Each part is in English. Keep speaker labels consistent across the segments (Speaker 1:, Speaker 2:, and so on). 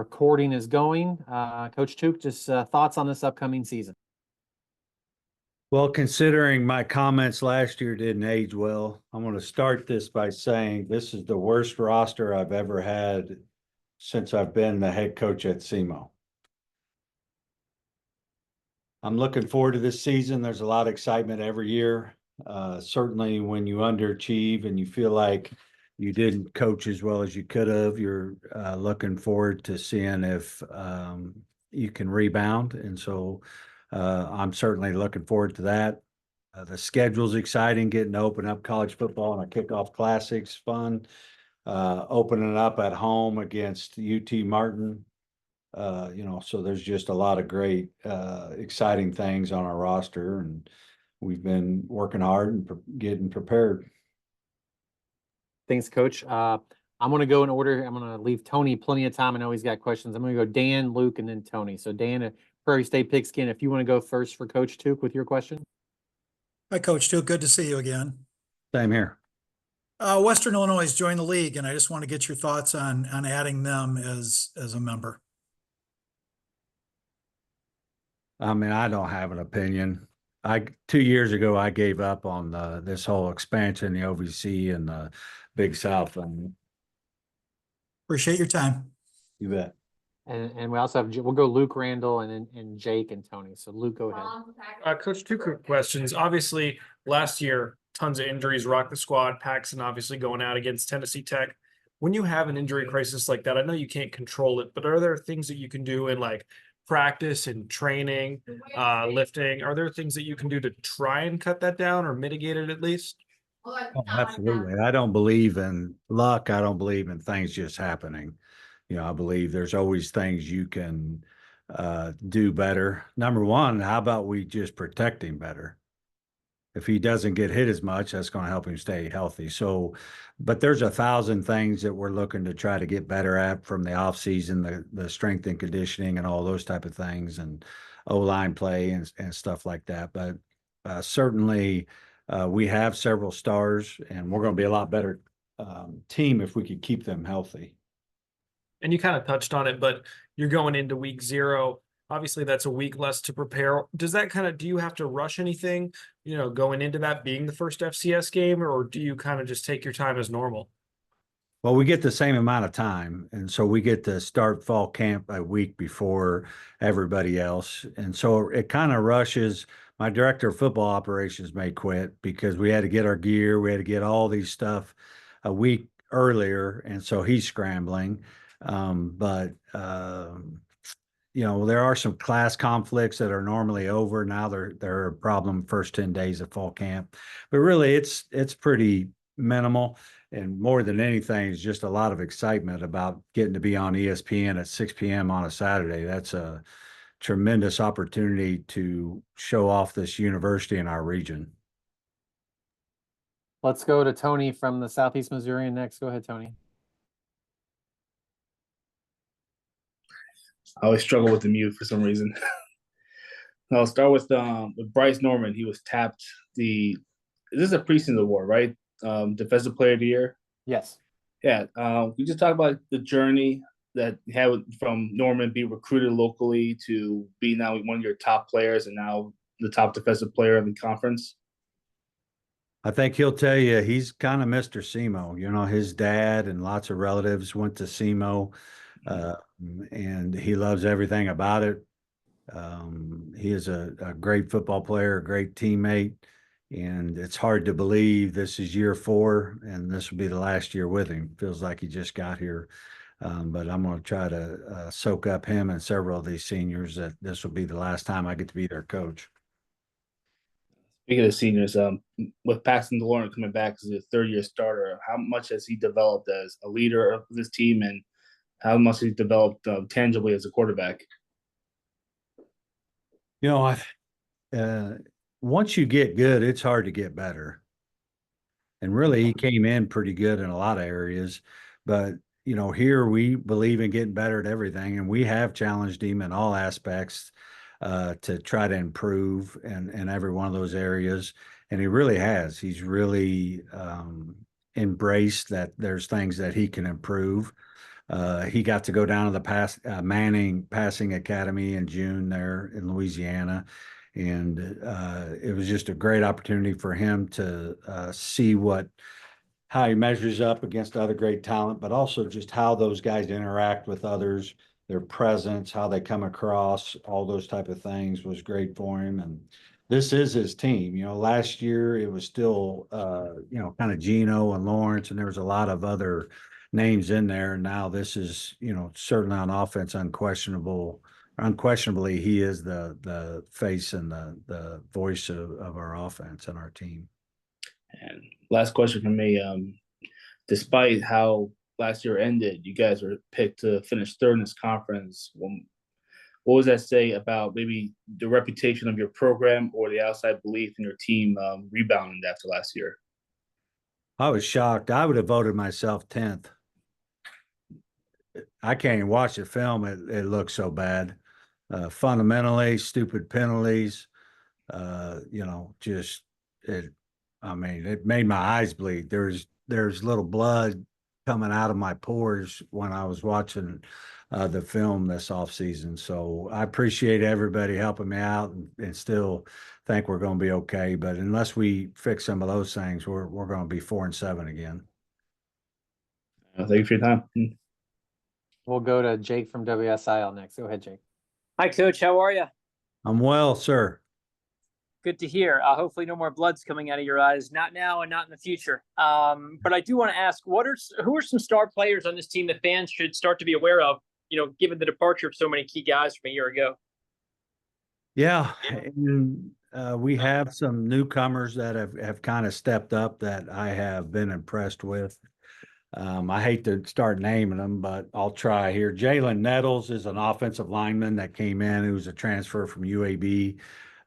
Speaker 1: Recording is going. Coach Tuke, just thoughts on this upcoming season.
Speaker 2: Well, considering my comments last year didn't age well, I'm going to start this by saying this is the worst roster I've ever had since I've been the head coach at SEMO. I'm looking forward to this season. There's a lot of excitement every year. Certainly when you underachieve and you feel like you didn't coach as well as you could have, you're looking forward to seeing if you can rebound. And so I'm certainly looking forward to that. The schedule's exciting, getting to open up college football and a kickoff classic's fun. Opening up at home against UT Martin. So there's just a lot of great, exciting things on our roster, and we've been working hard and getting prepared.
Speaker 1: Thanks, Coach. I'm going to go in order. I'm going to leave Tony plenty of time. I know he's got questions. I'm going to go Dan, Luke, and then Tony. So Dan, Prairie State Pigskin, if you want to go first for Coach Tuke with your question.
Speaker 3: Hi, Coach Tuke. Good to see you again.
Speaker 2: Same here.
Speaker 3: Western Illinois has joined the league, and I just want to get your thoughts on adding them as a member.
Speaker 2: I mean, I don't have an opinion. 2 years ago, I gave up on this whole expansion, the OVC and the Big South.
Speaker 3: Appreciate your time.
Speaker 2: You bet.
Speaker 1: And we also have, we'll go Luke Randall and Jake and Tony. So Luke, go ahead.
Speaker 4: Coach, two quick questions. Obviously, last year, tons of injuries rocked the squad. Paxton obviously going out against Tennessee Tech. When you have an injury crisis like that, I know you can't control it, but are there things that you can do in like practice and training, lifting? Are there things that you can do to try and cut that down or mitigate it at least?
Speaker 2: Oh, absolutely. I don't believe in luck. I don't believe in things just happening. I believe there's always things you can do better. Number one, how about we just protect him better? If he doesn't get hit as much, that's going to help him stay healthy. So, but there's 1,000 things that we're looking to try to get better at from the off season, the strength and conditioning and all those type of things, and O-line play and stuff like that. But certainly we have several stars, and we're going to be a lot better team if we could keep them healthy.
Speaker 4: And you kind of touched on it, but you're going into week 0. Obviously, that's a week less to prepare. Does that do you have to rush anything, going into that being the first FCS game, or do you kind of just take your time as normal?
Speaker 2: Well, we get the same amount of time. And so we get to start fall camp a week before everybody else. And so it kind of rushes. My director of football operations may quit because we had to get our gear. We had to get all these stuff a week earlier. And so he's scrambling. There are some class conflicts that are normally over. Now they're a problem first 10 days of fall camp, but really it's pretty minimal. And more than anything, it's just a lot of excitement about getting to be on ESPN at 6 p.m. on a Saturday. That's a tremendous opportunity to show off this university in our region.
Speaker 1: Let's go to Tony from the Southeast Missourian next. Go ahead, Tony.
Speaker 5: I always struggle with the mute for some reason. I'll start with Bryce Norman. He was tapped this is a preseason award, right? Defensive Player of the Year.
Speaker 1: Yes.
Speaker 5: Yeah. We just talk about the journey that you had from Norman being recruited locally to be now one of your top players and now the top defensive player of the conference.
Speaker 2: I think he'll tell you he's kind of Mr. SEMO. His dad and lots of relatives went to SEMO. And he loves everything about it. He is a great football player, a great teammate, and it's hard to believe this is year 4 and this will be the last year with him. Feels like he just got here. But I'm going to try to soak up him and several of these seniors that this will be the last time I get to be their coach.
Speaker 5: Speaking of seniors, with Paxton DeLorme coming back as a third-year starter, how much has he developed as a leader of this team, and how much he developed tangibly as a quarterback?
Speaker 2: Once you get good, it's hard to get better. And really, he came in pretty good in a lot of areas. But, here we believe in getting better at everything. And we have challenged him in all aspects to try to improve in every one of those areas. And he really has. He's really embraced that there's things that he can improve. He got to go down to the Manning Passing Academy in June there in Louisiana. And it was just a great opportunity for him to see how he measures up against other great talent, but also just how those guys interact with others, their presence, how they come across, all those type of things was great for him. And this is his team. Last year it was still, kind of Gino and Lawrence, and there was a lot of other names in there. Now this is, certainly on offense, unquestionably, he is the face and the voice of our offense and our team.
Speaker 5: And last question from me. Despite how last year ended, you guys were picked to finish third in this conference. What does that say about maybe the reputation of your program or the outside belief in your team rebounding after last year?
Speaker 2: I was shocked. I would have voted myself 10th. I can't even watch the film. It looks so bad. Fundamentally, stupid penalties. It made my eyes bleed. There's little blood coming out of my pores when I was watching the film this offseason. So I appreciate everybody helping me out and still think we're going to be okay. But unless we fix some of those things, we're going to be 4-7 again.
Speaker 5: Thank you for your time.
Speaker 1: We'll go to Jake from WSIL next. Go ahead, Jake.
Speaker 6: Hi, Coach. How are you?
Speaker 2: I'm well, sir.
Speaker 6: Good to hear. Hopefully, no more blood's coming out of your eyes. Not now and not in the future. But I do want to ask, who are some star players on this team that fans should start to be aware of? Given the departure of so many key guys from a year ago.
Speaker 2: Yeah, and we have some newcomers that have kind of stepped up that I have been impressed with. I hate to start naming them, but I'll try here. Jalen Nettles is an offensive lineman that came in. He was a transfer from UAB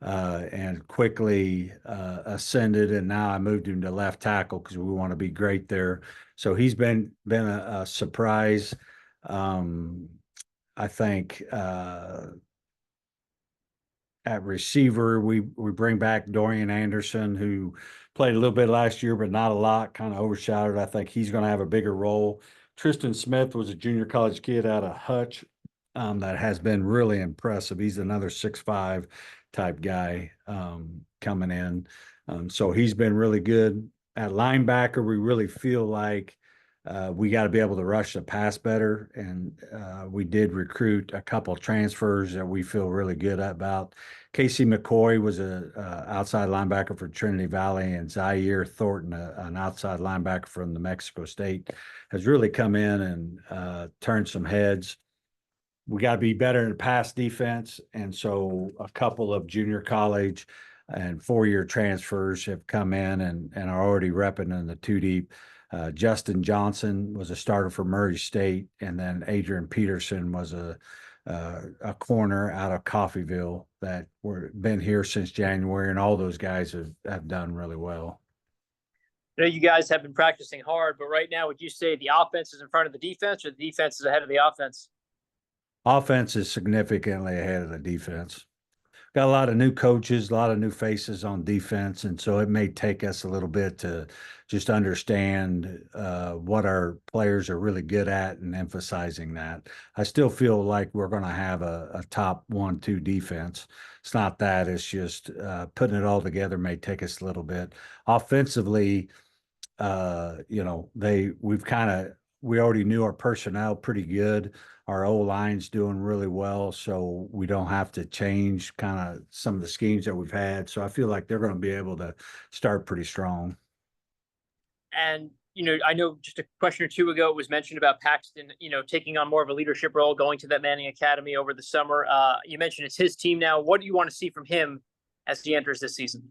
Speaker 2: and quickly ascended, and now I moved him to left tackle because we want to be great there. So he's been a surprise. I think at receiver, we bring back Dorian Anderson, who played a little bit last year, but not a lot, kind of overshadowed. I think he's going to have a bigger role. Tristan Smith was a junior college kid out of Hutch that has been really impressive. He's another 6'5" type guy coming in. So he's been really good. At linebacker, we really feel like we got to be able to rush the pass better. And we did recruit a couple transfers that we feel really good about. Casey McCoy was a outside linebacker for Trinity Valley, and Zaire Thornton, an outside linebacker from New Mexico State, has really come in and turned some heads. We got to be better in the pass defense. And so a couple of junior college and 4-year transfers have come in and are already repping in the 2 deep. Justin Johnson was a starter for Murray State, and then Adrian Peterson was a corner out of Coffeyville that been here since January, and all those guys have done really well.
Speaker 6: I know you guys have been practicing hard, but right now, would you say the offense is in front of the defense, or the defense is ahead of the offense?
Speaker 2: Offense is significantly ahead of the defense. Got a lot of new coaches, a lot of new faces on defense, and so it may take us a little bit to just understand what our players are really good at and emphasizing that. I still feel like we're going to have a top 1-2 defense. It's not that. It's just putting it all together may take us a little bit. Offensively, we already knew our personnel pretty good. Our O-line's doing really well, so we don't have to change kind of some of the schemes that we've had. So I feel like they're going to be able to start pretty strong.
Speaker 6: And, I know just a question or two ago, it was mentioned about Paxton, taking on more of a leadership role, going to that Manning Academy over the summer. You mentioned it's his team now. What do you want to see from him as he enters this season?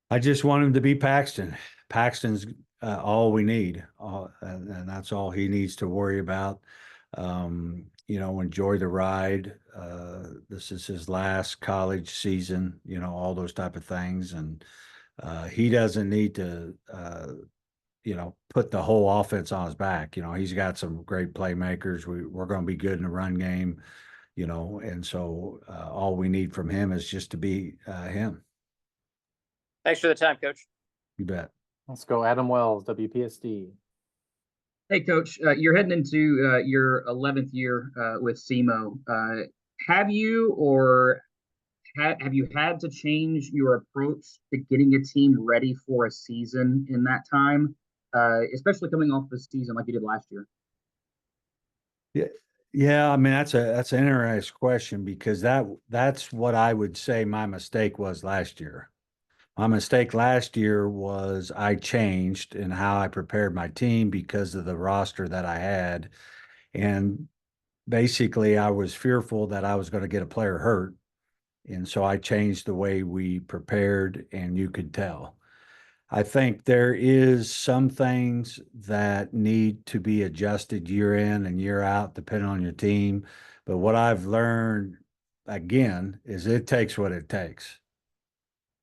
Speaker 2: I just want him to be Paxton. Paxton's all we need, and that's all he needs to worry about. Enjoy the ride. This is his last college season, all those type of things. And he doesn't need to, put the whole offense on his back. He's got some great playmakers. We're going to be good in the run game, and so all we need from him is just to be him.
Speaker 6: Thanks for the time, Coach.
Speaker 2: You bet.
Speaker 1: Let's go Adam Wells, WPSD.
Speaker 7: Hey, Coach, you're heading into your 11th year with SEMO. Have you or have you had to change your approach to getting a team ready for a season in that time, especially coming off the season like you did last year?
Speaker 2: Yeah, I mean that's an interesting question because that's what I would say my mistake was last year. My mistake last year was I changed in how I prepared my team because of the roster that I had. And basically, I was fearful that I was going to get a player hurt. And so I changed the way we prepared, and you could tell. I think there is some things that need to be adjusted year in and year out, depending on your team. But what I've learned again is it takes what it takes.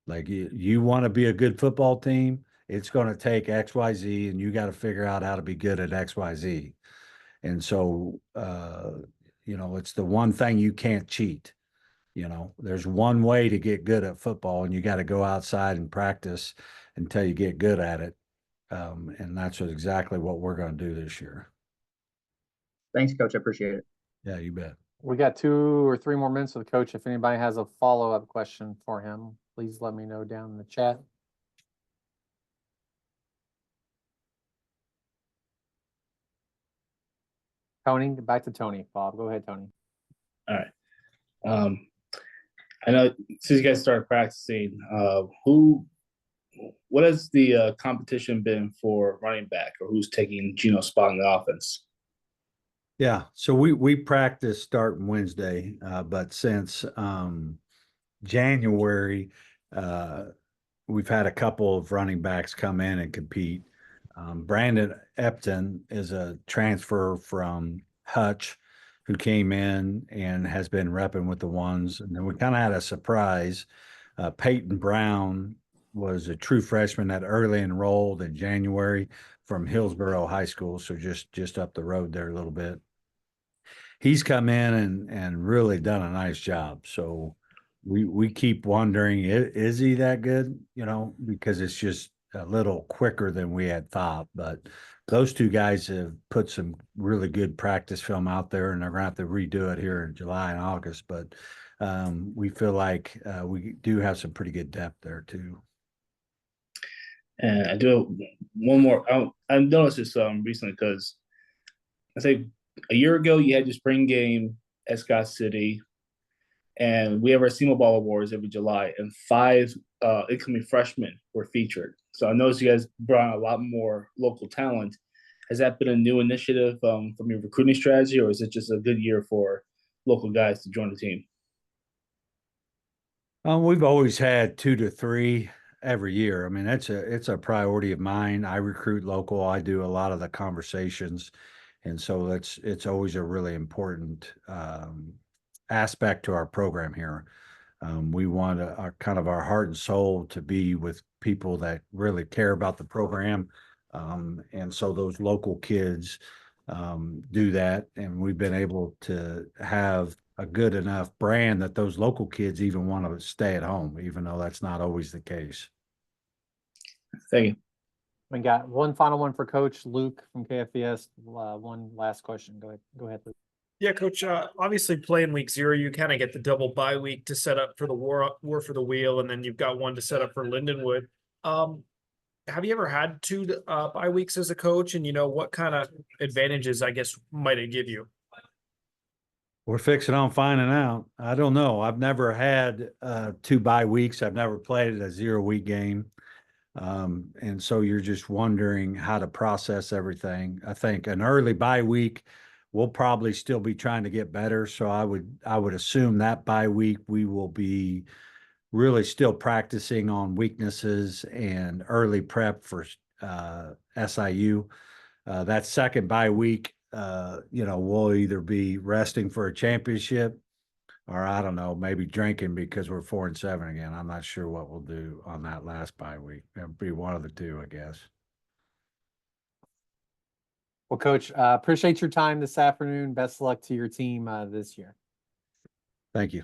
Speaker 2: Like you want to be a good football team, it's going to take XYZ, and you got to figure out how to be good at XYZ. And so, it's the one thing you can't cheat. There's one way to get good at football, and you got to go outside and practice until you get good at it. And that's exactly what we're going to do this year.
Speaker 7: Thanks, Coach. I appreciate it.
Speaker 2: Yeah, you bet.
Speaker 1: We got 2 or 3 more minutes with the coach. If anybody has a follow-up question for him, please let me know down in the chat. Tony, back to Tony. Bob, go ahead, Tony.
Speaker 5: All right. I know since you guys started practicing, what has the competition been for running back, or who's taking Gino's spot in the offense?
Speaker 2: Yeah, so we practice starting Wednesday, but since January, we've had a couple of running backs come in and compete. Brandon Epton is a transfer from Hutch who came in and has been repping with the ones. And then we kind of had a surprise. Peyton Brown was a true freshman that early enrolled in January from Hillsborough High School, so just up the road there a little bit. He's come in and really done a nice job. So we keep wondering, is he that good? Because it's just a little quicker than we had thought. But those 2 guys have put some really good practice film out there, and they're going to have to redo it here in July and August. But we feel like we do have some pretty good depth there too.
Speaker 5: And I do one more. I've noticed this recently because I think a year ago you had your spring game at Scott City, and we have our SEMO Ball Awards every July, and 5 incoming freshmen were featured. So I noticed you guys brought a lot more local talent. Has that been a new initiative from your recruiting strategy, or is it just a good year for local guys to join the team?
Speaker 2: We've always had 2 to 3 every year. I mean, it's a priority of mine. I recruit local. I do a lot of the conversations, and so it's always a really important aspect to our program here. We want our kind of our heart and soul to be with people that really care about the program. And so those local kids do that. And we've been able to have a good enough brand that those local kids even want to stay at home, even though that's not always the case.
Speaker 5: Thank you.
Speaker 1: We got one final one for Coach Luke from KFVS. One last question. Go ahead, Luke.
Speaker 4: Yeah, Coach. Obviously, playing week 0, you kind of get the double bye week to set up for the war for the wheel, and then you've got one to set up for Lindenwood. Have you ever had 2 bye weeks as a coach, and what kind of advantages, I guess, might it give you?
Speaker 2: We're fixing on finding out. I don't know. I've never had 2 bye weeks. I've never played a 0-week game. And so you're just wondering how to process everything. I think an early bye week, we'll probably still be trying to get better. So I would assume that bye week we will be really still practicing on weaknesses and early prep for SIU. That second bye week, we'll either be resting for a championship, or I don't know, maybe drinking because we're 4-7 again. I'm not sure what we'll do on that last bye week. It'll be one of the 2, I guess.
Speaker 1: Well, Coach, appreciate your time this afternoon. Best of luck to your team this year.
Speaker 2: Thank you.